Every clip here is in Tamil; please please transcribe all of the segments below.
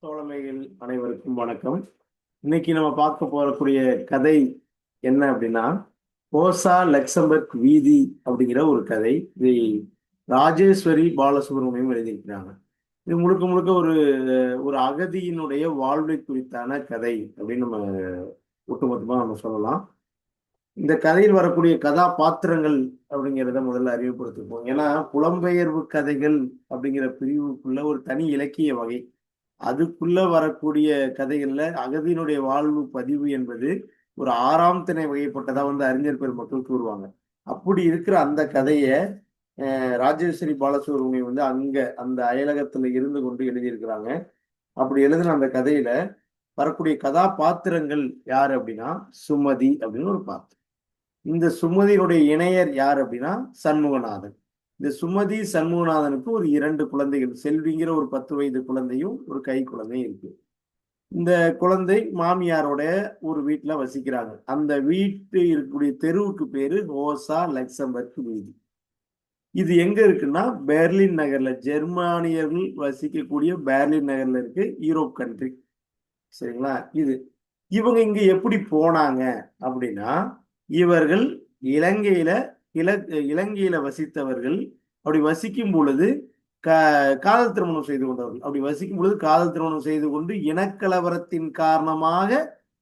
தோழமைகள் அனைவருக்கும் வணக்கம். இன்னைக்கு நம்ம பார்க்க போறக்கூடிய கதை என்ன அப்படின்னா, ஓசா லக்சம்பர்க் வீதி அப்படிங்கிற ஒரு கதை. இது ராஜேஸ்வரி பாலசுப்ரமணியம் எழுதியிருக்கிறாங்க. இது முழுக்க முழுக்க ஒரு ஒரு அகதியினுடைய வாழ்வை குறித்தான கதை அப்படின்னு நம்ம ஒட்டுமொத்தமா நம்ம சொல்லலாம். இந்த கதையில் வரக்கூடிய கதாபாத்திரங்கள் அப்படிங்கிறத முதல்ல அறிமுகப்படுத்திப்போம். ஏன்னா புலம்பெயர்வு கதைகள் அப்படிங்கிற பிரிவுக்குள்ள ஒரு தனி இலக்கிய வகை. அதுக்குள்ள வரக்கூடிய கதைகள்ல அகதியினுடைய வாழ்வு பதிவு என்பது ஒரு ஆறாம் திணை வகைப்பட்டதா அறிஞர் பெருமக்கள் கூறுவாங்க. அப்படி இருக்கிற அந்த கதைய ராஜேஸ்வரி பாலசுப்ரமணியம் அங்க அந்த அயலகத்துல இருந்து கொண்டு எழுதியிருக்கிறாங்க. அப்படி எழுதின அந்த கதையில வரக்கூடிய கதாபாத்திரங்கள் யார் அப்படின்னா, சுமதி அப்படின்னு ஒரு பாத்திரம். இந்த சுமதியினுடைய இணையர் யார் அப்படின்னா சண்முகநாதன். இந்த சுமதி சண்முகநாதனுக்கு ஒரு 2 குழந்தைகள், செல்விங்கிற ஒரு 10 வயது குழந்தையும் ஒரு கை குழந்தையும் இருக்கு. இந்த குழந்தை மாமியாரோட ஒரு வீட்டுல வசிக்கிறாங்க. அந்த வீட்டு இருக்கக்கூடிய தெருவுக்கு பேரு ஓசா லக்சம்பர்க் வீதி. இது எங்க இருக்குன்னா பெர்லின் நகர்ல, ஜெர்மானியர்கள் வசிக்கக்கூடிய பெர்லின் நகர்ல இருக்கு, யூரோப் கண்ட்ரி. சரிங்களா? இவங்க இங்க எப்படி போனாங்க அப்படின்னா, இவர்கள் இலங்கையில இலங்கையில வசித்தவர்கள். அப்படி வசிக்கும் பொழுது காதல் திருமணம் செய்து கொண்டவர்கள். அப்படி வசிக்கும் பொழுது காதல் திருமணம் செய்து கொண்டு இனக்கலவரத்தின் காரணமாக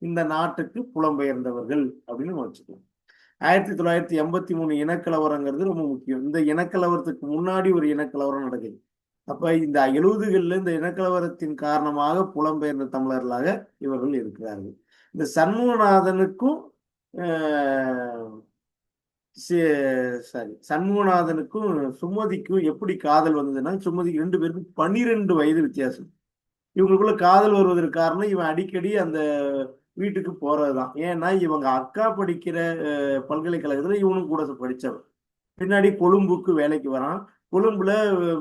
இந்த நாட்டுக்கு புலம்பெயர்ந்தவர்கள் அப்படின்னு நம்ம வச்சுக்கலாம். 1983 இனக்கலவரங்கிறது ரொம்ப முக்கியம். இந்த இனக்கலவரத்துக்கு முன்னாடி ஒரு இனக்கலவரம் நடக்குது. அப்ப இந்த 70களில் இந்த இனக்கலவரத்தின் காரணமாக புலம்பெயர்ந்த தமிழர்களாக இவர்கள் இருக்கிறார்கள். இந்த சண்முகநாதனுக்கும் சண்முகநாதனுக்கும் சுமதிக்கும் எப்படி காதல் வந்ததுன்னா, சுமதிக்கு 2 பேருக்கும் 12 வயது வித்தியாசம். இவங்களுக்குள்ள காதல் வருவதற்கு காரணம் இவன் அடிக்கடி அந்த வீட்டுக்கு போறதுதான். ஏன்னா இவங்க அக்கா படிக்கிற பல்கலைக்கழகத்துல இவனும் கூட படிச்சவன். பின்னாடி கொழும்புக்கு வேலைக்கு வரான். கொழும்புல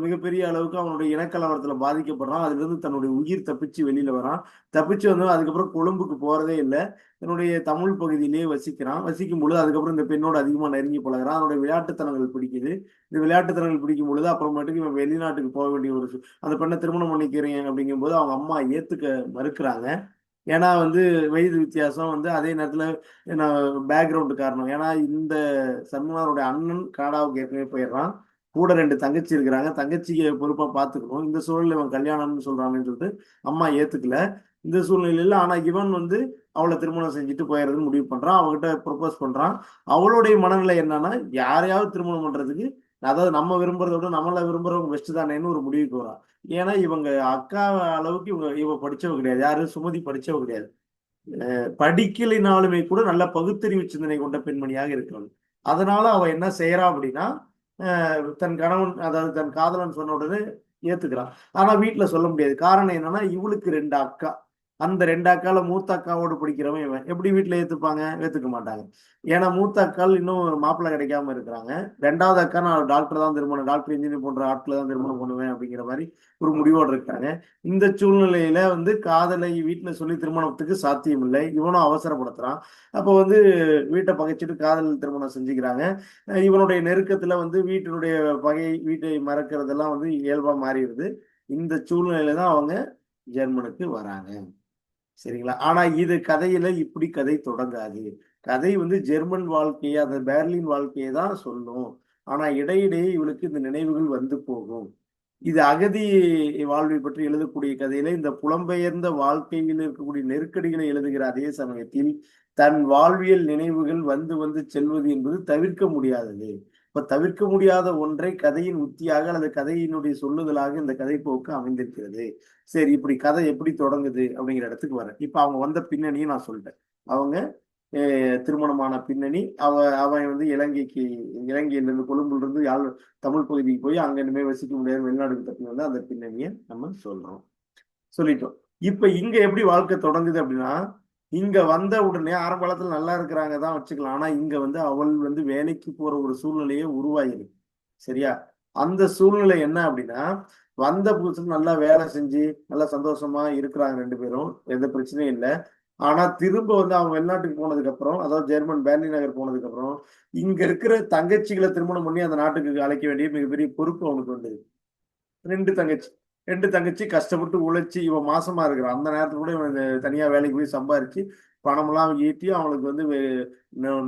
மிகப்பெரிய அளவுக்கு அவனுடைய இனக்கலவரத்துல பாதிக்கப்படுறான். அதுல இருந்து தன்னுடைய உயிர் தப்பிச்சு வெளியில வரான். தப்பிச்சு அதுக்கப்புறம் கொழும்புக்கு போறதே இல்லை. தன்னுடைய தமிழ் பகுதியிலேயே வசிக்கிறான். வசிக்கும் பொழுது அதுக்கப்புறம் இந்த பெண்ணோட அதிகமா நெருங்கி பழகிறான். அவனுடைய விளையாட்டுத்தனங்கள் பிடிக்குது. இந்த விளையாட்டுத்தனங்கள் பிடிக்கும் பொழுது அப்புறமேட்டுக்கு இவன் வெளிநாட்டுக்கு போக வேண்டிய அந்த பெண்ணை திருமணம் பண்ணிக்கிறேன் அப்படிங்கும்போது அவங்க அம்மா ஏத்துக்க மறுக்கிறாங்க. ஏன்னா வயது வித்தியாசம், அதே நேரத்துல பேக்ரவுண்டு காரணம். ஏன்னா இந்த சண்முகனுடைய அண்ணன் கனடாவுக்கு ஏற்கனவே போயிடுறான். கூட 2 தங்கச்சி இருக்கிறாங்க. தங்கச்சிக்கு பொறுப்பா பாத்துக்கணும். இந்த சூழல்ல இவன் கல்யாணம்னு சொல்றான்னு சொல்லிட்டு அம்மா ஏத்துக்கல. இந்த சூழ்நிலையில ஆனா இவன் அவளை திருமணம் செஞ்சுட்டு போயிடுறதுன்னு முடிவு பண்றான். அவகிட்ட ப்ரொபோஸ் பண்றான். அவளுடைய மனநிலை என்னன்னா, யாரையாவது திருமணம் பண்றதுக்கு, அதாவது நம்ம விரும்புறத விட நம்மள விரும்புறவங்க பெஸ்ட் தானேன்னு ஒரு முடிவுக்கு வரான். ஏன்னா இவங்க அக்கா அளவுக்கு இவ படிச்சவ கிடையாது. யாரு சுமதி படிச்சவ கிடையாது. படிக்கலினாலுமே கூட நல்ல பகுத்தறிவு சிந்தனை கொண்ட பெண்மணியாக இருக்கிறாள். அதனால அவ என்ன செய்யறா அப்படின்னா, தன் கணவன், அதாவது தன் காதலன் சொன்ன உடனே ஏத்துக்கிறான். ஆனா வீட்டுல சொல்ல முடியாது. காரணம் என்னன்னா, இவளுக்கு 2 அக்கா. அந்த 2 அக்கால மூத்த அக்காவோடு படிக்கிறவன் இவன். எப்படி வீட்டுல ஏத்துப்பாங்க? ஏத்துக்க மாட்டாங்க. ஏன்னா மூத்த அக்கால் இன்னும் மாப்பிள்ளை கிடைக்காம இருக்கிறாங்க. 2வது அக்கா நான் டாக்டர் தான் திருமணம், டாக்டர் இன்ஜினியர் போன்ற ஆட்களை தான் திருமணம் பண்ணுவேன் அப்படிங்கிற மாதிரி ஒரு முடிவோடு இருக்காங்க. இந்த சூழ்நிலையில காதலை வீட்டுல சொல்லி திருமணத்துக்கு சாத்தியம் இல்லை. இவனும் அவசரப்படுத்துறான். அப்போ வீட்டை பகைச்சிட்டு காதல் திருமணம் செஞ்சுக்கிறாங்க. இவனுடைய நெருக்கத்துல வீட்டினுடைய பகை, வீட்டை மறக்கிறதெல்லாம் இயல்பா மாறிடுது. இந்த சூழ்நிலையில தான் அவங்க ஜெர்மனுக்கு வராங்க. சரிங்களா? ஆனா இது கதையில இப்படி கதை தொடங்காது. கதை ஜெர்மன் வாழ்க்கையை, அந்த பெர்லின் வாழ்க்கையை தான் சொல்லும். ஆனா இடையிடையே இவளுக்கு இந்த நினைவுகள் போகும். இது அகதி வாழ்வை பற்றி எழுதக்கூடிய கதையில இந்த புலம்பெயர்ந்த வாழ்க்கையில் இருக்கக்கூடிய நெருக்கடிகளை எழுதுகிற அதே சமயத்தில் தன் வாழ்வியல் நினைவுகள் வந்து செல்வது என்பது தவிர்க்க முடியாதது. இப்ப தவிர்க்க முடியாத ஒன்றை கதையின் உத்தியாக அல்லது கதையினுடைய சொல்லுதலாக இந்த கதை போக்கு அமைந்திருக்கிறது. சரி, இப்படி கதை எப்படி தொடங்குது அப்படிங்கிற இடத்துக்கு வரேன். இப்ப அவங்க வந்த பின்னணியும் நான் சொல்லிட்டேன். அவங்க திருமணமான பின்னணி, அவன் இலங்கையிலிருந்து, கொழும்புல இருந்து தமிழ் பகுதிக்கு போய் அங்க இனிமே வசிக்க முடியாது, வெளிநாடுக்கு தப்பி அந்த பின்னணியை நம்ம சொல்லிட்டோம். இப்ப இங்க எப்படி வாழ்க்கை தொடங்குது அப்படின்னா, இங்க வந்த உடனே ஆரம்ப காலத்துல நல்லா இருக்கிறாங்க தான் வச்சுக்கலாம். ஆனா இங்க அவள் வேலைக்கு போற ஒரு சூழ்நிலையே உருவாயிருக்கு. சரியா? அந்த சூழ்நிலை என்ன அப்படின்னா, வந்த புதுசுல நல்லா வேலை செஞ்சு நல்லா சந்தோஷமா இருக்கிறாங்க 2 பேரும், எந்த பிரச்சனையும் இல்லை. ஆனா திரும்ப அவங்க வெளிநாட்டுக்கு போனதுக்கு அப்புறம், அதாவது ஜெர்மன் பெர்லின் நகர் போனதுக்கு அப்புறம், இங்க இருக்கிற தங்கச்சிகளை திருமணம் பண்ணி அந்த நாட்டுக்கு அழைக்க வேண்டிய மிகப்பெரிய பொறுப்பு அவனுக்கு வந்தது. 2 தங்கச்சி. ரெண்டு தங்கச்சி கஷ்டப்பட்டு உழைச்சி இவன் மாசமா இருக்கிறான். அந்த நேரத்துல கூட இவன் தனியா வேலைக்கு போய் சம்பாரிச்சு பணமெல்லாம் ஈட்டி அவங்களுக்கு வந்து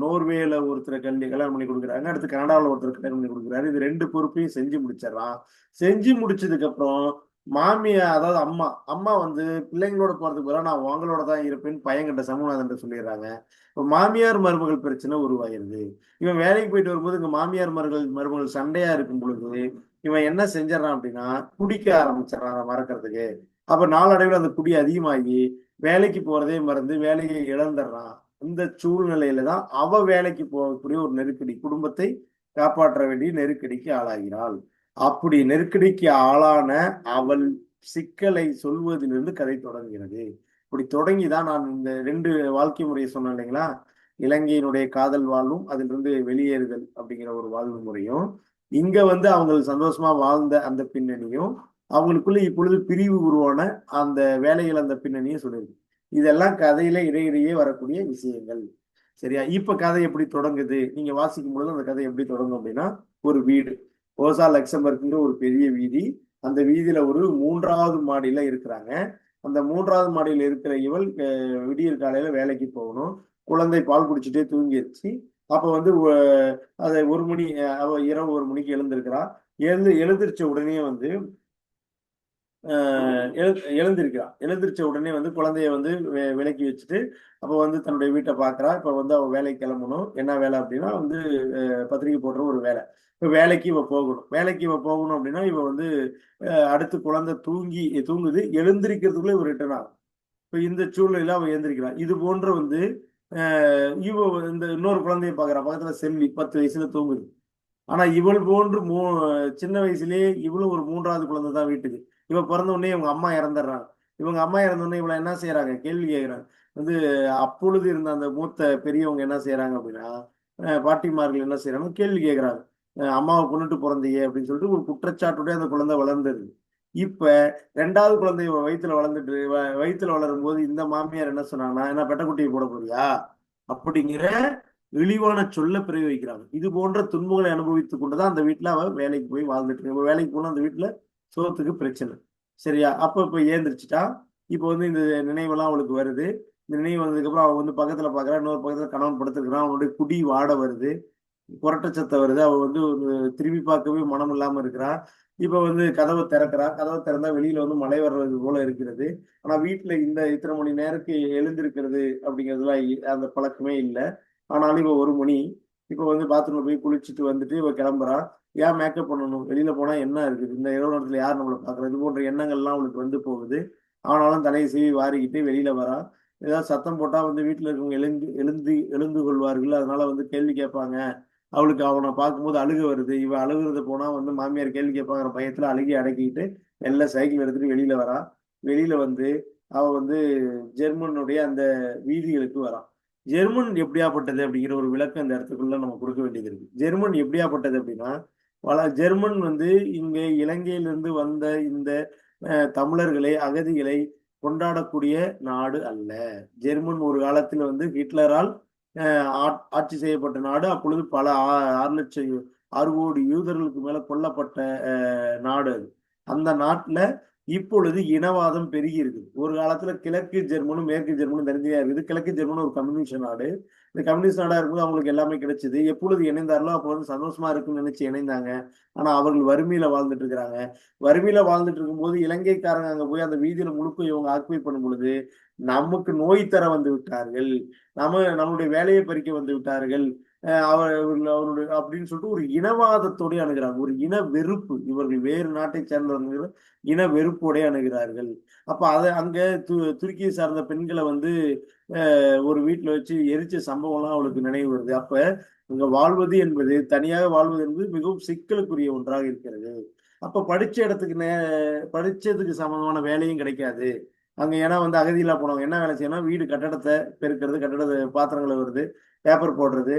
நோர்வேல ஒருத்தரை கல்யாணம் பண்ணி கொடுக்குறாங்க. அடுத்து கனடாவில் ஒருத்தர் கல்யாணம் பண்ணி கொடுக்குறாரு. இது ரெண்டு பொறுப்பையும் செஞ்சு முடிச்சிடறான். செஞ்சு முடிச்சதுக்கு அப்புறம் மாமியா, அதாவது அம்மா அம்மா வந்து பிள்ளைங்களோட போறதுக்கு பதிலா நான் உங்களோட தான் இருப்பேன்னு பையன்கிட்ட சமூகநாதன் சொல்லிடுறாங்க. இப்போ மாமியார் மருமகள் பிரச்சனை உருவாயிருது. இவன் வேலைக்கு போயிட்டு வரும்போது இங்க மாமியார் மருமகள் சண்டையா இருக்கும் பொழுது இவன் என்ன செஞ்சிடறான் அப்படின்னா குடிக்க ஆரம்பிச்சிடறான் அதை மறக்கிறதுக்கு. அப்ப நாளடைவில் அந்த குடி அதிகமாகி வேலைக்கு போறதே மறந்து வேலையை இழந்துடுறான். இந்த சூழ்நிலையில தான் அவ வேலைக்கு போகக்கூடிய ஒரு நெருக்கடி, குடும்பத்தை காப்பாற்ற வேண்டிய நெருக்கடிக்கு ஆளாகிறாள். அப்படி நெருக்கடிக்கு ஆளான அவள் சிக்கலை சொல்வதிலிருந்து கதை தொடங்குகிறது. இப்படி தொடங்கிதான் நான் இந்த ரெண்டு வாழ்க்கை முறையை சொன்னேன் இல்லைங்களா? இலங்கையினுடைய காதல் வாழ்வும் அதிலிருந்து வெளியேறுதல் அப்படிங்கிற ஒரு வாழ்வு முறையும், இங்க வந்து அவங்க சந்தோஷமா வாழ்ந்த அந்த பின்னணியும், அவங்களுக்குள்ள இப்பொழுது பிரிவு உருவான அந்த வேலைகள் அந்த பின்னணியும் சொல்லியிருக்கு. இதெல்லாம் கதையில இடையிடையே வரக்கூடிய விஷயங்கள். சரியா? இப்ப கதை எப்படி தொடங்குது நீங்க வாசிக்கும் பொழுது அந்த கதை எப்படி தொடங்கும் அப்படின்னா, ஒரு வீடு, ஓசா லக்சம்பர்க்ன்ற ஒரு பெரிய வீதி. அந்த வீதியில ஒரு 3வது மாடியில இருக்கிறாங்க. அந்த 3வது மாடியில இருக்கிற இவள் விடியற் காலையில வேலைக்கு போகணும். குழந்தை பால் குடிச்சிட்டே தூங்கிருச்சு. அப்ப வந்து அது 1 மணி, அவ இரவு 1 மணிக்கு எழுந்திருக்கிறா. எழுந்திருச்ச உடனே வந்து எழுந்திருக்கிறான். எழுந்திருச்ச உடனே வந்து குழந்தைய வந்து விலக்கி வச்சுட்டு அப்ப வந்து தன்னுடைய வீட்டை பார்க்கறா. இப்ப வந்து அவ வேலைக்கு கிளம்பணும். என்ன வேலை அப்படின்னா வந்து பத்திரிகை போடுற ஒரு வேலை. இப்ப வேலைக்கு இவ போகணும். வேலைக்கு இவ போகணும் அப்படின்னா இவ வந்து அடுத்து குழந்தை தூங்குது. எழுந்திருக்கிறதுக்குள்ள இவ ரிட்டர்ன் ஆகும். இப்ப இந்த சூழ்நிலையில அவ எழுந்திருக்கிறான். இது போன்ற வந்து இவ இந்த இன்னொரு குழந்தைய பார்க்கறா. பக்கத்துல செல்வி 10 வயசுல தூங்குது. ஆனா இவள் போன்று சின்ன வயசுலயே இவளும் ஒரு 3வது குழந்தை தான் வீட்டுக்கு. இவ பிறந்த உடனே இவங்க அம்மா இறந்துடுறாங்க. இவங்க அம்மா இறந்த உடனே இவள என்ன செய்யறாங்க? கேள்வி கேட்கிறாங்க. வந்து அப்பொழுது இருந்த அந்த மூத்த பெரியவங்க என்ன செய்யறாங்க அப்படின்னா, பாட்டிமார்கள் என்ன செய்யறாங்க? கேள்வி கேட்கிறாங்க. அம்மாவை கொண்டுட்டு பிறந்தீங்க அப்படின்னு சொல்லிட்டு ஒரு குற்றச்சாட்டுடைய அந்த குழந்தை வளர்ந்தது. இப்ப 2வது குழந்தை வயித்துல வளர்ந்துட்டு வயித்துல வளரும் போது இந்த மாமியார் என்ன சொன்னாங்கன்னா, என்ன பெட்டக்குட்டியை போட போறியா அப்படிங்கிற இழிவான சொல்ல பிரயோகிக்கிறாங்க. இது போன்ற துன்பங்களை அனுபவித்துக் கொண்டுதான் அந்த வீட்டுல அவ வேலைக்கு போய் வாழ்ந்துட்டு இருக்கு. வேலைக்கு போனா அந்த வீட்டுல சோத்துக்கு பிரச்சனை. சரியா? அப்ப இப்ப ஏந்திரிச்சிட்டா. இப்ப வந்து இந்த நினைவெல்லாம் அவளுக்கு வருது. இந்த நினைவு வந்ததுக்கு அப்புறம் அவ வந்து பக்கத்துல பாக்குறா. இன்னொரு பக்கத்துல கணவன் படுத்துக்கிறான். அவனுடைய குடி வாட வருது. புரட்ட சத்தம் வருது. அவ வந்து ஒரு திரும்பி பார்க்கவே மனம் இல்லாம இருக்கிறா. இப்ப வந்து கதவை திறக்கிறா. கதவை திறந்தா வெளியில வந்து மழை வர்றது போல இருக்கிறது. ஆனா வீட்டுல இந்த இத்தனை மணி நேரத்துக்கு எழுந்திருக்கிறது அப்படிங்கிறதுலாம் அந்த பழக்கமே இல்லை. ஆனாலும் இவ 1 மணி. இப்ப வந்து பாத்ரூம்ல போய் குளிச்சுட்டு வந்துட்டு இவ கிளம்புறா. ஏன் மேக்கப் பண்ணணும்? வெளியில போனா என்ன இருக்குது? இந்த இரவு நேரத்துல யார் நம்மளை பாக்குறா? இது போன்ற எண்ணங்கள்லாம் அவளுக்கு வந்து போகுது. ஆனாலும் தலையை சீவி வாரிக்கிட்டு வெளியில வரா. ஏதாவது சத்தம் போட்டா வந்து வீட்டுல இருக்கவங்க எழுந்து கொள்வார்கள். அதனால வந்து கேள்வி கேட்பாங்க. அவளுக்கு அவனை பார்க்கும்போது அழுக வருது. இவ அழுகுறது போனா வந்து மாமியார் கேள்வி கேட்பாங்கிற பயத்துல அழுகி அடக்கிட்டு மெல்ல சைக்கிள் எடுத்துட்டு வெளியில வரா. வெளியில வந்து அவ வந்து ஜெர்மனுடைய அந்த வீதிகளுக்கு வரா. ஜெர்மன் எப்படியாப்பட்டது அப்படிங்கிற ஒரு விளக்கம் இந்த இடத்துக்குள்ள நம்ம கொடுக்க வேண்டியது இருக்கு. ஜெர்மன் எப்படியாப்பட்டது அப்படின்னா, ஜெர்மன் வந்து இங்க இலங்கையிலிருந்து வந்த இந்த தமிழர்களை, அகதிகளை கொண்டாடக்கூடிய நாடு அல்ல. ஜெர்மன் ஒரு காலத்தில் வந்து ஹிட்லரால் ஆட்சி செய்யப்பட்ட நாடு. அப்பொழுது பல 6 லட்சம் 6 கோடி யூதர்களுக்கு மேல கொல்லப்பட்ட நாடு அது. அந்த நாட்டுல இப்பொழுது இனவாதம் பெருகி இருக்குது. ஒரு காலத்துல கிழக்கு ஜெர்மனும் மேற்கு ஜெர்மனும் தனித்தனியா இருக்குது. கிழக்கு ஜெர்மன் ஒரு கம்யூனிஸ்ட் நாடு. இந்த கம்யூனிஸ்ட் நாடா இருக்கும்போது அவங்களுக்கு எல்லாமே கிடைச்சது. எப்பொழுது இணைந்தார்களோ அப்போ வந்து சந்தோஷமா இருக்குன்னு நினைச்சு இணைந்தாங்க. ஆனா அவர்கள் வறுமையில வாழ்ந்துட்டு இருக்கிறாங்க. வறுமையில வாழ்ந்துட்டு இருக்கும்போது இலங்கைக்காரங்க அங்க போய் அந்த வீதியில முழுக்க இவங்க ஆக்குபை பண்ணும் பொழுது நமக்கு நோய் தர வந்து விட்டார்கள். நம்மளுடைய வேலையை பறிக்க வந்து விட்டார்கள். அவருடைய அப்படின்னு சொல்லிட்டு ஒரு இனவாதத்தோட அணுகிறாங்க. ஒரு இன வெறுப்பு. இவர்கள் வேறு நாட்டை சேர்ந்தவர்கள் இன வெறுப்போட அணுகிறார்கள். அப்ப அதை அங்க துருக்கியை சார்ந்த பெண்களை வந்து ஒரு வீட்டுல வச்சு எரிச்ச சம்பவம்லாம் அவளுக்கு நினைவு வருது. அப்ப அங்க வாழ்வது என்பது, தனியாக வாழ்வது என்பது மிகவும் சிக்கலுக்குரிய ஒன்றாக இருக்கிறது. அப்ப படிச்ச இடத்துக்கு படிச்சதுக்கு சம்பந்தமான வேலையும் கிடைக்காது அங்க. ஏன்னா வந்து அகதியிலா போனவங்க என்ன வேலை செய்யணும்? வீடு கட்டடத்தை பெருக்கிறது, கட்டடத்தை பாத்திரங்களை வருது, பேப்பர் போடுறது,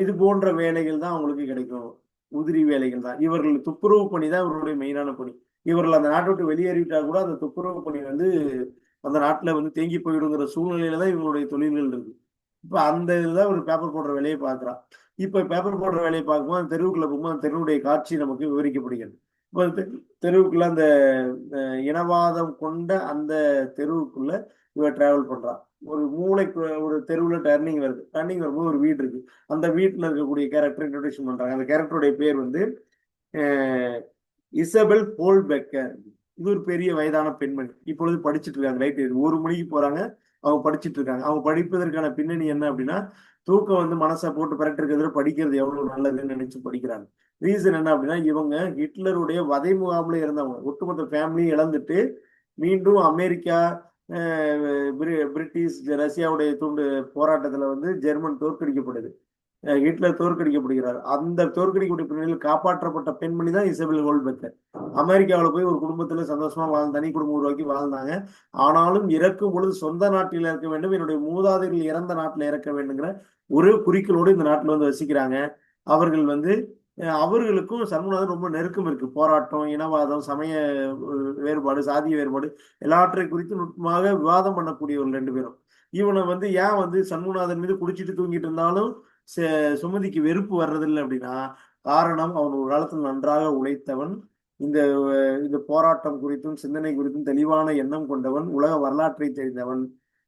இது போன்ற வேலைகள் தான் அவங்களுக்கு கிடைக்கும். உதிரி வேலைகள் தான். இவர்கள் துப்புரவு பணி தான் இவர்களுடைய மெயினான பணி. இவர்கள் அந்த நாட்டை விட்டு வெளியேறிவிட்டா கூட அந்த துப்புரவு பணி வந்து அந்த நாட்டுல வந்து தேங்கி போயிடுங்கிற சூழ்நிலையில தான் இவங்களுடைய தொழில்கள் இருக்கு. இப்ப அந்த இதுதான் ஒரு பேப்பர் போடுற வேலையை பார்க்குறான். இப்ப பேப்பர் போடுற வேலையை பார்க்கும்போது அந்த தெருவுக்குள்ள போகும்போது அந்த தெருவுடைய காட்சி நமக்கு விவரிக்கப்படுகிறது. தெருவுக்குள்ள அந்த இனவாதம் கொண்ட அந்த தெருவுக்குள்ள இவ டிராவல் பண்றான். ஒரு மூளைக்கு ஒரு தெருவுல டர்னிங் வருது. டர்னிங் வரும்போது ஒரு வீடு இருக்கு. அந்த வீட்டுல இருக்கக்கூடிய கேரக்டர் இன்ட்ரோடியூஷன் பண்றாங்க. அந்த கேரக்டருடைய பேர் வந்து இசபெல் ஹோல்பெக்கர். இது ஒரு பெரிய வயதான பெண்மணி. இப்பொழுது படிச்சுட்டு இருக்காங்க. ரைட், இது 1 மணிக்கு போறாங்க. அவங்க படிச்சுட்டு இருக்காங்க. அவங்க படிப்பதற்கான பின்னணி என்ன அப்படின்னா, தூக்கம் வந்து மனசை போட்டு பிரட்டிருக்கிறத படிக்கிறது எவ்வளவு நல்லதுன்னு நினைச்சு படிக்கிறாங்க. ரீசன் என்ன அப்படின்னா, இவங்க ஹிட்லருடைய வதை முகாமில் இருந்தவங்க. ஒட்டுமொத்த ஃபேமிலியும் இழந்துட்டு மீண்டும் அமெரிக்கா, பிரிட்டிஷ், ரஷ்யாவுடைய தூண்டு போராட்டத்துல வந்து ஜெர்மன் தோற்கடிக்கப்படுது. ஹிட்லர் தோற்கடிக்கப்படுகிறார். அந்த தோற்கடிக்கப்பட்ட பின்னணியில் காப்பாற்றப்பட்ட பெண்மணி தான் இசபெல் ஹோல்பெக்கர். அமெரிக்காவில் போய் ஒரு குடும்பத்துல சந்தோஷமா தனி குடும்பம் உருவாக்கி வாழ்ந்தாங்க. ஆனாலும் இறக்கும் பொழுது சொந்த நாட்டில் இறக்க வேண்டும், என்னுடைய மூதாதையர்கள் இறந்த நாட்டில் இறக்க வேண்டுங்கிற ஒரு குறிக்கோளோடு இந்த நாட்டில் வந்து வசிக்கிறாங்க. அவர்கள் வந்து அவர்களுக்கும் சண்முகநாதன் ரொம்ப நெருக்கம் இருக்கு. போராட்டம், இனவாதம், சமய வேறுபாடு, சாதிய வேறுபாடு எல்லாற்றை குறித்து நுட்பமாக விவாதம் பண்ணக்கூடியவர்கள் 2 பேரும். இவனை வந்து ஏன் வந்து சண்முகநாதன் மீது குடிச்சிட்டு தூங்கிட்டு இருந்தாலும் சுமதிக்கு வெறுப்பு வர்றதில்லை அப்படின்னா, காரணம் அவன் ஒரு காலத்தில் நன்றாக உழைத்தவன். இந்த இந்த போராட்டம் குறித்தும் சிந்தனை குறித்தும் தெளிவான எண்ணம் கொண்டவன், உலக வரலாற்றை தெரிந்தவன்.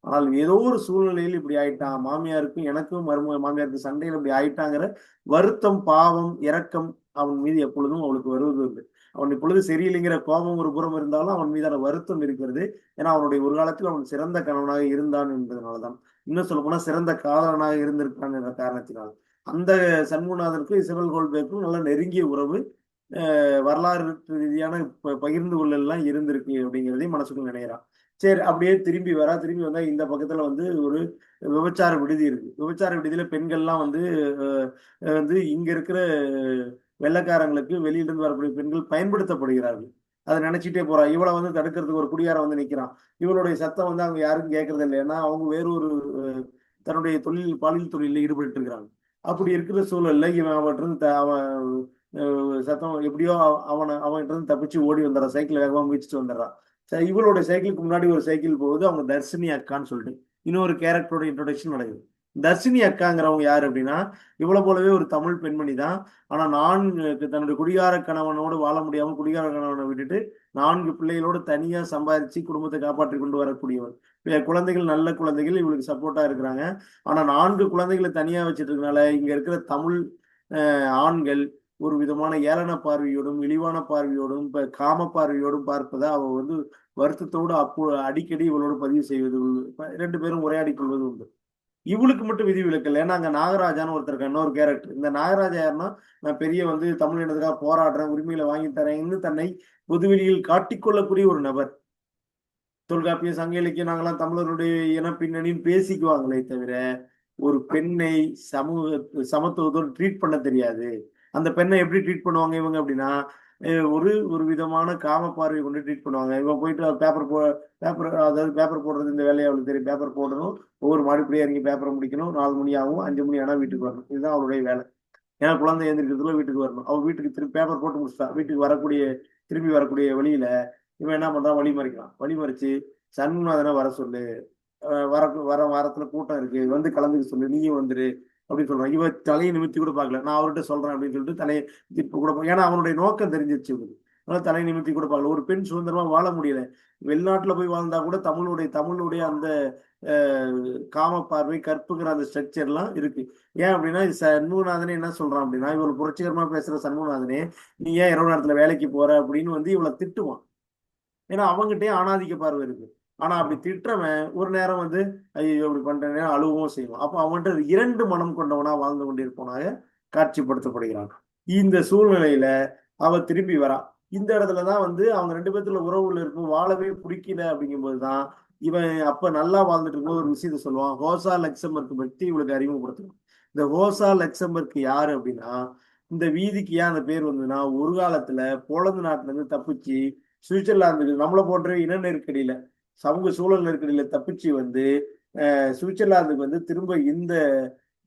ஆனால் ஏதோ ஒரு சூழ்நிலையில் இப்படி ஆயிட்டான், மாமியாருக்கும் எனக்கும் மருமக மாமியாருக்கு சண்டையில் இப்படி ஆயிட்டாங்கிற வருத்தம், பாவம், இரக்கம் அவன் மீது எப்பொழுதும் அவளுக்கு வருவது உண்டு. அவன் இப்பொழுது சரியில்லைங்கிற கோபம் ஒரு புறம் இருந்தாலும் அவன் மீதான வருத்தம் இருக்கிறது. ஏன்னா அவனுடைய ஒரு காலத்தில் அவன் சிறந்த கணவனாக இருந்தான் என்பதனாலதான். இன்னும் சொல்ல போனா சிறந்த காதலனாக இருந்திருக்கான் என்ற காரணத்தினால் அந்த சண்முகநாதனுக்கும் இசபெல் ஹோல்பேக்கும் நல்ல நெருங்கிய உறவு, வரலாறு ரீதியான பகிர்ந்து கொள்ளலாம் இருந்திருக்கு அப்படிங்கிறதையும் மனசுக்குள்ள நினைக்கிறான். சரி, அப்படியே திரும்பி வந்தா இந்த பக்கத்துல வந்து ஒரு விபச்சார விடுதி இருக்கு. விபச்சார விடுதியில பெண்கள்லாம் வந்து வந்து இங்க இருக்கிற வெள்ளைக்காரங்களுக்கு வெளியிலிருந்து வரக்கூடிய பெண்கள் பயன்படுத்தப்படுகிறார்கள். அதை நினைச்சிட்டே போறா. இவளை வந்து தடுக்கிறதுக்கு ஒரு குடியார வந்து நிக்கிறான். இவளுடைய சத்தம் வந்து அவங்க யாருக்கும் கேட்கறது இல்லை. ஏன்னா அவங்க வேறொரு தன்னுடைய பாலியல் தொழிலில் ஈடுபட்டு இருக்கிறாங்க. அப்படி இருக்கிற சூழல்ல இவன் அவன் சத்தம் எப்படியோ அவன்கிட்ட இருந்து தப்பிச்சு ஓடி வந்துடுறான். சைக்கிள் வேகமா மிதிச்சுட்டு வந்துடுறான். சரி, இவளுடைய சைக்கிளுக்கு முன்னாடி ஒரு சைக்கிள் போகுது. அவங்க தர்ஷினி அக்கான்னு சொல்லிட்டு இன்னொரு கேரக்டரோட இன்ட்ரோடக்ஷன் நடக்குது. தர்ஷினி அக்காங்கிறவங்க யாரு அப்படின்னா, இவ்வளவு போலவே ஒரு தமிழ் பெண்மணி தான். ஆனா தன்னுடைய குடிகார கணவனோடு வாழ முடியாம குடிகார கணவனை விட்டுட்டு 4 பிள்ளைகளோடு தனியா சம்பாதிச்சு குடும்பத்தை காப்பாற்றி கொண்டு வரக்கூடியவர். குழந்தைகள் நல்ல குழந்தைகள் இவளுக்கு சப்போர்ட்டா இருக்கிறாங்க. ஆனா 4 குழந்தைகளை தனியா வச்சுட்டு இருக்கனால இங்க இருக்கிற தமிழ் ஆண்கள் ஒரு விதமான ஏளன பார்வையோடும், இழிவான பார்வையோடும், காம பார்வையோடும் பார்ப்பதை அவ வந்து வருத்தத்தோடு அடிக்கடி இவளோடு பதிவு செய்வது 2 பேரும் உரையாடி கொள்வது உண்டு. இவளுக்கு மட்டும் விதி விலக்கல். ஏன்னா அங்க நாகராஜான்னு ஒருத்தர் இருக்க, இன்னொரு கேரக்டர். இந்த நாகராஜா யாருன்னா, நான் பெரிய வந்து தமிழ் இனத்துக்காக போராடுறேன், உரிமையில வாங்கி தரேன்னு தன்னை பொதுவெளியில் காட்டிக்கொள்ளக்கூடிய ஒரு நபர். தொல்காப்பிய, சங்க இலக்கியம், நாங்களாம் தமிழருடைய இன பின்னணின்னு பேசிக்குவாங்களே தவிர ஒரு பெண்ணை சமத்துவத்தோடு ட்ரீட் பண்ண தெரியாது. அந்த பெண்ணை எப்படி ட்ரீட் பண்ணுவாங்க இவங்க அப்படின்னா, ஒரு ஒரு விதமான காம பார்வை கொண்டு ட்ரீட் பண்ணுவாங்க. இவன் போயிட்டு பேப்பர், அதாவது பேப்பர் போடுறது இந்த வேலையை அவளுக்கு தெரியும். பேப்பர் போடணும், ஒவ்வொரு மாடிப்படியா இறங்கி பேப்பரை முடிக்கணும், 4 மணி ஆகும், 5 மணி ஆனா வீட்டுக்கு வரணும். இதுதான் அவளுடைய வேலை. ஏன்னா குழந்தை எழுந்திருக்கிறதுல வீட்டுக்கு வரணும். அவள் வீட்டுக்கு திரும்பி பேப்பர் போட்டு முடிச்சுட்டா. வீட்டுக்கு திரும்பி வரக்கூடிய வழியில இவன் என்ன பண்றான், வழிமறிச்சு சண்முகநாதனை வர சொல்லு, வர வாரத்துல கூட்டம் இருக்கு, வந்து கலந்துக்க சொல்லு, நீயும் வந்துரு அப்படின்னு சொல்றான். இவ தலையை நிமித்தி கூட பார்க்கல. நான் அவர்கிட்ட சொல்றேன் அப்படின்னு சொல்லிட்டு தலையை இப்ப கூட ஏன்னா அவனுடைய நோக்கம் தெரிஞ்சிருச்சு இவனுக்கு. அதனால தலையை நிமித்தி கூட பார்க்கல. ஒரு பெண் சுதந்திரமா வாழ முடியல. வெளிநாட்டுல போய் வாழ்ந்தா கூட தமிழுடைய அந்த காம பார்வை, கற்புங்கிற அந்த ஸ்ட்ரக்சர் எல்லாம் இருக்கு. ஏன் அப்படின்னா சண்முகநாதனே என்ன சொல்றான் அப்படின்னா, இவள் புரட்சிகரமா பேசுற சண்முகநாதனே, நீ ஏன் இரவு நேரத்துல வேலைக்கு போற அப்படின்னு வந்து இவளை திட்டுவான். ஏன்னா அவங்ககிட்டயே ஆணாதிக்க பார்வை இருக்கு. ஆனா அப்படி திட்டுறவன் ஒரு நேரம் வந்து ஐயோ இப்படி பண்றேன்னு அழுவும் செய்வான். அப்ப அவன்கிட்ட 2 மனம் கொண்டவனா வாழ்ந்து கொண்டிருப்பவனாக காட்சிப்படுத்தப்படுகிறான். இந்த சூழ்நிலையில அவ திரும்பி வரா. இந்த இடத்துலதான் வந்து அவங்க 2 பேத்துல உறவுல இருக்கும் வாழவே பிடிக்கல. அப்படிங்கும்போதுதான் இவன் அப்ப நல்லா வாழ்ந்துட்டு இருக்கும்போது ஒரு விஷயத்த சொல்லுவான். ஹோசா லக்சம்பர்க் பற்றி இவளுக்கு அறிமுகப்படுத்தணும். இந்த ஹோசா லக்சம்பர்க் யாரு அப்படின்னா, இந்த வீதிக்கு ஏன் அந்த பேர் வந்ததுன்னா, ஒரு காலத்துல போலந்து நாட்டுல இருந்து தப்பிச்சு சுவிட்சர்லாந்துக்கு நம்மளை போன்ற இன நெருக்கடியில, சமூக சூழல் நெருக்கடியில தப்பிச்சு வந்து சுவிட்சர்லாந்துக்கு வந்து திரும்ப இந்த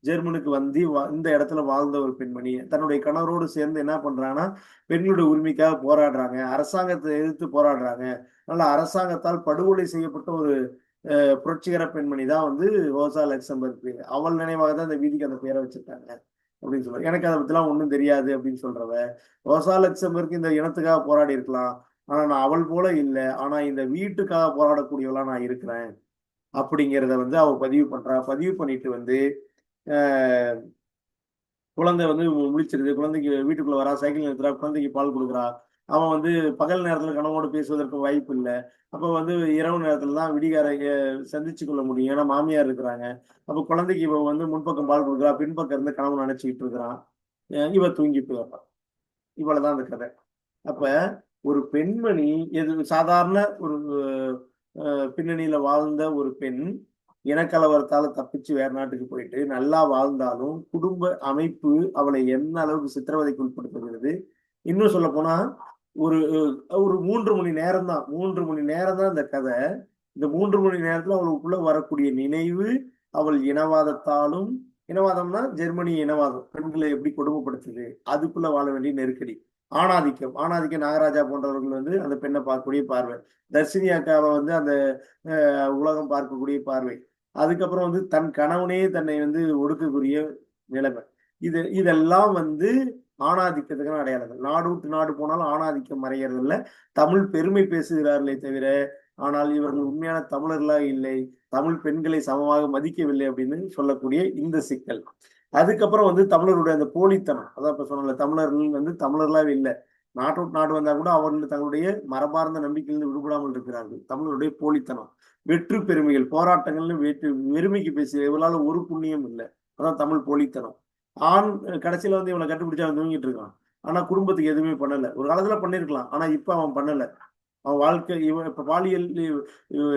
ஜெர்மனுக்கு வந்து இந்த இடத்துல வாழ்ந்த ஒரு பெண்மணி தன்னுடைய கணவரோடு சேர்ந்து என்ன பண்றாங்கன்னா, பெண்களுடைய உரிமைக்காக போராடுறாங்க, அரசாங்கத்தை எதிர்த்து போராடுறாங்க. அதனால அரசாங்கத்தால் படுகொலை செய்யப்பட்ட ஒரு புரட்சிகர பெண்மணி தான் வந்து ரோசா லக்சம்பர்க். அவள் நினைவாக தான் இந்த வீதிக்கு அந்த பேரை வச்சிருக்காங்க. அப்படின்னு சொல்ற. எனக்கு அதை பத்திலாம் ஒன்றும் தெரியாது அப்படின்னு சொல்றவ, ரோசா லக்சம்பர்க் இந்த இனத்துக்காக போராடி இருக்கலாம், ஆனா நான் அவள் போல இல்லை, ஆனா இந்த வீட்டுக்காக போராடக்கூடியவளா நான் இருக்கிறேன் அப்படிங்கிறத வந்து அவ பதிவு பண்றா. பதிவு பண்ணிட்டு வந்து குழந்தை வந்து முழிச்சிருது, குழந்தைக்கு வீட்டுக்குள்ள வரா, சைக்கிள் நிறுத்துறா, குழந்தைக்கு பால் கொடுக்குறா. அவன் வந்து பகல் நேரத்துல கணவனோட பேசுவதற்கு வாய்ப்பு இல்லை. அப்ப வந்து இரவு நேரத்துல தான் விடிகார சந்திச்சு கொள்ள முடியும், ஏன்னா மாமியார் இருக்கிறாங்க. அப்ப குழந்தைக்கு இவ வந்து முன்பக்கம் பால் கொடுக்குறா, பின்பக்கம் இருந்து கணவன் நினைச்சுக்கிட்டு இருக்கிறான். இவ தூங்கி போயிடுறான். இவ்வளவுதான் அந்த கதை. அப்ப ஒரு பெண்மணி, எது சாதாரண ஒரு பின்னணியில வாழ்ந்த ஒரு பெண் இனக்கலவரத்தால தப்பிச்சு வேற நாட்டுக்கு போயிட்டு நல்லா வாழ்ந்தாலும் குடும்ப அமைப்பு அவளை என்ன அளவுக்கு சித்திரவதைக்கு உட்படுத்துகிறது. இன்னும் சொல்ல போனா ஒரு ஒரு 3 மணி நேரம் தான், 3 மணி நேரம் தான் இந்த கதை. இந்த 3 மணி நேரத்துல அவளுக்குள்ள வரக்கூடிய நினைவு, அவள் இனவாதத்தாலும், இனவாதம்னா ஜெர்மனி இனவாதம் பெண்களை எப்படி கொடுமைப்படுத்துது, அதுக்குள்ள வாழ வேண்டிய நெருக்கடி, ஆணாதிக்கம், நாகராஜா போன்றவர்கள் வந்து அந்த பெண்ணை பார்க்கக்கூடிய பார்வை, தர்ஷினி அக்காவை வந்து அந்த உலகம் பார்க்கக்கூடிய பார்வை, அதுக்கப்புறம் வந்து தன் கணவனே தன்னை வந்து ஒடுக்கக்கூடிய நிலைமை, இதெல்லாம் வந்து ஆணாதிக்கத்துக்கான அடையாளங்கள். நாடு விட்டு நாடு போனாலும் ஆணாதிக்கம் மறைகிறது இல்லை. தமிழ் பெருமை பேசுகிறார்களே தவிர, ஆனால் இவர்கள் உண்மையான தமிழர்களா இல்லை, தமிழ் பெண்களை சமமாக மதிக்கவில்லை அப்படின்னு சொல்லக்கூடிய இந்த சிக்கல். அதுக்கப்புறம் வந்து தமிழருடைய அந்த போலித்தனம், அதான் இப்ப சொன்னல, தமிழர்கள் வந்து தமிழர்களாவே இல்லை, நாட்டு விட்டு நாடு வந்தா கூட அவர்கள் தங்களுடைய மரபார்ந்த நம்பிக்கையிலிருந்து விடுபடாமல் இருக்கிறார்கள். தமிழருடைய போலித்தனம், வெற்று பெருமைகள், போராட்டங்கள்னு வெறுமைக்கு பேசுகிற இவளால ஒரு புண்ணியம் இல்லை, அதான் தமிழ் போலித்தனம். ஆண் கடைசியில வந்து இவனை கண்டுபிடிச்சு அவன் தூங்கிட்டு இருக்கான், ஆனா குடும்பத்துக்கு எதுவுமே பண்ணல. ஒரு காலத்துல பண்ணிருக்கலாம், ஆனா இப்ப அவன் பண்ணல. அவன் வாழ்க்கை இவன் இப்ப பாலியல்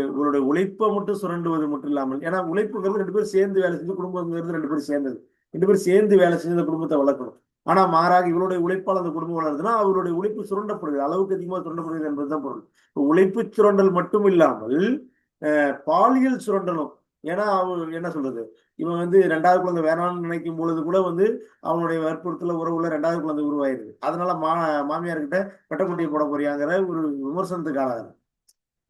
இவருடைய உழைப்பை மட்டும் சுரண்டுவது மட்டும் இல்லாமல், ஏன்னா உழைப்புங்கிறது 2 பேரும் சேர்ந்து வேலை செஞ்சு, குடும்பங்கிறது 2 பேரும் சேர்ந்தது, 2 பேரும் சேர்ந்து வேலை செஞ்சு அந்த குடும்பத்தை வளர்க்கணும். ஆனா மாறாக இவருடைய உழைப்பால் அந்த குடும்பம் வளருதுன்னா அவருடைய உழைப்பு சுரண்டப்படுகிறது, அளவுக்கு அதிகமாக சுரண்டப்படுகிறது என்பதுதான் பொருள். உழைப்பு சுரண்டல் மட்டும் இல்லாமல் பாலியல் சுரண்டலும். ஏன்னா அவன் என்ன சொல்றது, இவன் வந்து 2வது குழந்தை வேணாம்னு நினைக்கும் பொழுது கூட வந்து அவனுடைய வற்புறுத்தல உறவுல 2வது குழந்தை உருவாயிருது. அதனால மாமியார் கிட்ட பெட்டக்குட்டியை போட போறியாங்கிற ஒரு விமர்சனத்துக்கு ஆளாது.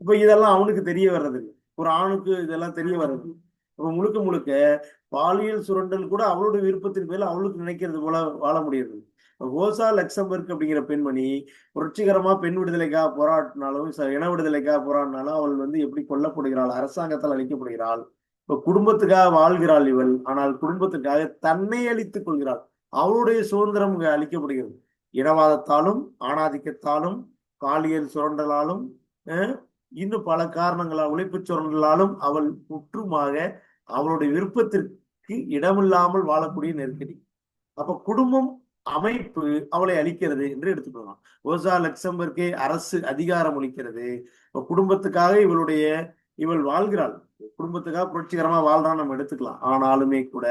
இப்ப இதெல்லாம் அவனுக்கு தெரிய வர்றது இல்லை, ஒரு ஆணுக்கு இதெல்லாம் தெரிய வர்றது. இப்ப முழுக்க முழுக்க பாலியல் சுரண்டல் கூட அவளுடைய விருப்பத்தின் பேர்ல அவளுக்கு நினைக்கிறது போல வாழ முடியாது. ரோசா லக்சம்பர்க் அப்படிங்கிற பெண்மணி புரட்சிகரமா பெண் விடுதலைக்காக போராட்டினாலும், இன விடுதலைக்காக போராடினாலும் அவள் வந்து எப்படி கொல்லப்படுகிறாள், அரசாங்கத்தால் அழிக்கப்படுகிறாள். இப்ப குடும்பத்துக்காக வாழ்கிறாள் இவள், ஆனால் குடும்பத்துக்காக தன்னை அழித்துக் கொள்கிறாள். அவளுடைய சுதந்திரம் அளிக்கப்படுகிறது இனவாதத்தாலும், ஆணாதிக்கத்தாலும், பாலியல் சுரண்டலாலும், இன்னும் பல காரணங்களால், உழைப்பு சுரண்டலாலும் அவள் முற்றுமாக அவளுடைய விருப்பத்திற்கு இடமில்லாமல் வாழக்கூடிய நெருக்கடி. அப்ப குடும்பம் அமைப்பு அவளை அளிக்கிறது என்று எடுத்துக்கொள்ளலாம். ரோசா லக்சம்பர்க்கே அரசு அதிகாரம் அளிக்கிறது. குடும்பத்துக்காக இவள் வாழ்கிறாள், குடும்பத்துக்காக புரட்சிகரமா வாழ்றான்னு நம்ம எடுத்துக்கலாம். ஆனாலுமே கூட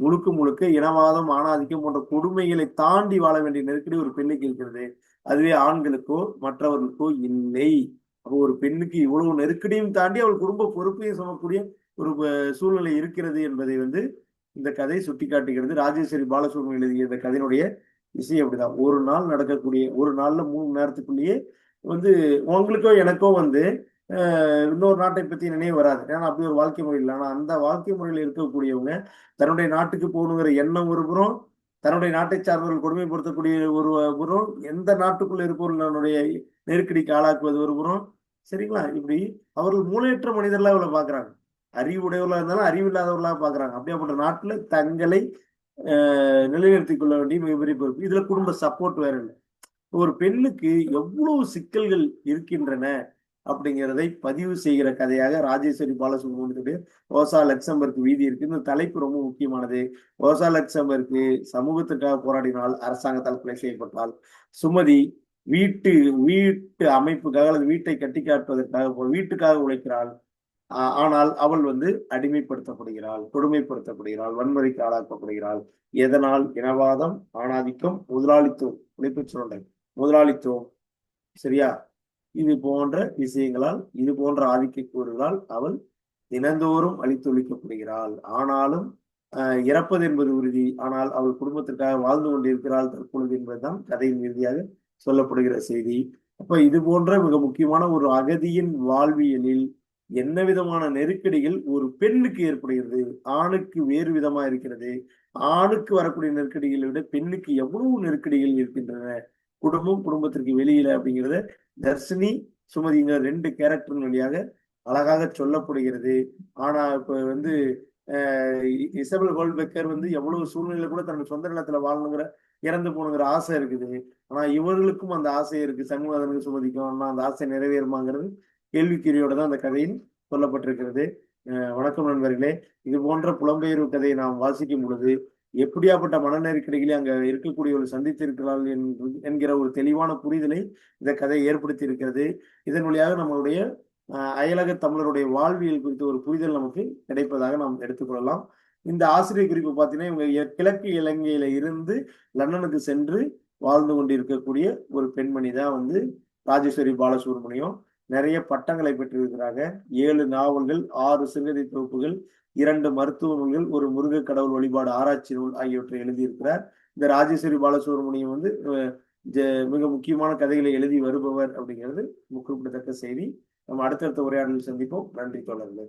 முழுக்க முழுக்க இனவாதம், ஆணாதிக்கம் போன்ற கொடுமைகளை தாண்டி வாழ வேண்டிய நெருக்கடி ஒரு பெண்ணுக்கு இருக்கிறது. அதுவே ஆண்களுக்கோ மற்றவர்களுக்கோ இல்லை. அப்போ ஒரு பெண்ணுக்கு இவ்வளவு நெருக்கடியும் தாண்டி அவள் குடும்ப பொறுப்பையும் சுமக்கூடிய ஒரு சூழ்நிலை இருக்கிறது என்பதை வந்து இந்த கதை சுட்டி காட்டுகிறது. ராஜேஸ்வரி பாலசுப்ரமணியம் எழுதிய இந்த கதையினுடைய விஷயம் அப்படிதான். ஒரு நாள் நடக்கக்கூடிய, ஒரு நாள்ல 3 மணி நேரத்துக்குள்ளேயே வந்து உங்களுக்கோ எனக்கோ வந்து இன்னொரு நாட்டை பத்தி நினைவு வராது, ஏன்னா அப்படி ஒரு வாழ்க்கை முறை இல்லை. ஆனா அந்த வாழ்க்கை முறையில் இருக்கக்கூடியவங்க தன்னுடைய நாட்டுக்கு போகணுங்கிற எண்ணம் ஒரு புறம், தன்னுடைய நாட்டை சார்ந்தவர்கள் கொடுமைப்படுத்தக்கூடிய ஒரு புறம், எந்த நாட்டுக்குள்ள இருப்பவர்களுடைய நெருக்கடிக்கு ஆளாக்குவது ஒரு புறம். சரிங்களா? இப்படி அவர்கள் மூளையற்ற மனிதர்களா இவ்வளவு பாக்குறாங்க, அறிவுடையவர்களா இருந்தாலும் அறிவில்லாதவர்களாக பாக்குறாங்க. அப்படியாப்பட்ட நாட்டுல தங்களை நிலைநிறுத்திக் கொள்ள வேண்டிய மிகப்பெரிய பொறுப்பு. இதுல குடும்ப சப்போர்ட் வேற இல்லை. ஒரு பெண்ணுக்கு எவ்வளவு சிக்கல்கள் இருக்கின்றன அப்படிங்கிறதை பதிவு செய்கிற கதையாக ராஜேஸ்வரி பாலசுப்ரமணியத்துடைய ரோசா லக்சம்பர்க் வீதி இருக்கு. இந்த தலைப்பு ரொம்ப முக்கியமானது. ரோசா லக்சம்பர்க் சமூகத்துக்காக போராடினால் அரசாங்கத்தால் கொலை செய்யப்பட்டால், சுமதி வீட்டு வீட்டு அமைப்புக்காக அல்லது வீட்டை கட்டி காட்டுவதற்காக வீட்டுக்காக உழைக்கிறாள், ஆனால் அவள் வந்து அடிமைப்படுத்தப்படுகிறாள், கொடுமைப்படுத்தப்படுகிறாள், வன்முறைக்கு ஆளாக்கப்படுகிறாள். எதனால்? இனவாதம், ஆணாதிக்கம், முதலாளித்துவம், உழைப்பு சுரண்டல், முதலாளித்துவம், சரியா? இது போன்ற விஷயங்களால், இது போன்ற ஆதிக்க கூறுகளால் அவள் தினந்தோறும் அழித்தொழிக்கப்படுகிறாள். ஆனாலும் இறப்பது என்பது உறுதி, ஆனால் அவள் குடும்பத்திற்காக வாழ்ந்து கொண்டிருக்கிறாள் தற்பொழுது என்பதுதான் கதையின் இறுதியாக சொல்லப்படுகிற செய்தி. அப்ப இது போன்ற மிக முக்கியமான ஒரு அகதியின் வாழ்வியலில் என்ன விதமான நெருக்கடிகள் ஒரு பெண்ணுக்கு ஏற்படுகிறது, ஆணுக்கு வேறு விதமா இருக்கிறது, ஆணுக்கு வரக்கூடிய நெருக்கடிகளை விட பெண்ணுக்கு எவ்வளவு நெருக்கடிகள் இருக்கின்றன குடும்பத்திற்கு வெளியில அப்படிங்கிறத தர்ஷினி சுமதிங்கிற 2 கேரக்டர் வழியாக அழகாக சொல்லப்படுகிறது. ஆனா இப்ப வந்து இசபெல் கோல்ட்பெக்கர் வந்து எவ்வளவு சூழ்நிலை கூட தன்னுடைய சொந்த நிலத்துல வாழணுங்கிற இறந்து போகணுங்கிற ஆசை இருக்குது. ஆனா இவர்களுக்கும் அந்த ஆசை இருக்கு. சண்முகநாதனுக்கு சுமதிக்கும். ஆனா அந்த ஆசை நிறைவேறுமாங்கிறது கேள்விக்குறியோட தான் அந்த கதையில் சொல்லப்பட்டிருக்கிறது. வணக்கம் நண்பர்களே. இது போன்ற புலம்பெயர்வு கதையை நாம் வாசிக்கும் பொழுது எப்படியாப்பட்ட மன நெருக்கடிகளை அங்க இருக்கக்கூடியவர்கள் சந்தித்திருக்கிறார்கள் என்கிற ஒரு தெளிவான புரிதலை இந்த கதை ஏற்படுத்தி இருக்கிறது. இதன் வழியாக நம்மளுடைய அயலக தமிழருடைய வாழ்வியல் குறித்த ஒரு புரிதல் நமக்கு கிடைப்பதாக நாம் எடுத்துக்கொள்ளலாம். இந்த ஆசிரியர் குறிப்பு பார்த்தீங்கன்னா இவங்க கிழக்கு இலங்கையில இருந்து லண்டனுக்கு சென்று வாழ்ந்து கொண்டிருக்கக்கூடிய ஒரு பெண்மணி தான் வந்து ராஜேஸ்வரி பாலசுப்ரமணியம். நிறைய பட்டங்களை பெற்றிருக்கிறாங்க. 7 நாவல்கள், 6 சிறுகதை தொகுப்புகள், 2 மருத்துவ நூல்கள், ஒரு முருக கடவுள் வழிபாடு ஆராய்ச்சி நூல் ஆகியவற்றை எழுதியிருக்கிறார். இந்த ராஜேஸ்வரி பாலசுப்ரமணியம் வந்து மிக முக்கியமான கதைகளை எழுதி வருபவர் அப்படிங்கிறது குறிப்பிடத்தக்க செய்தி. நம்ம அடுத்தடுத்த உரையாடலில் சந்திப்போம். நன்றி தோழர்களே.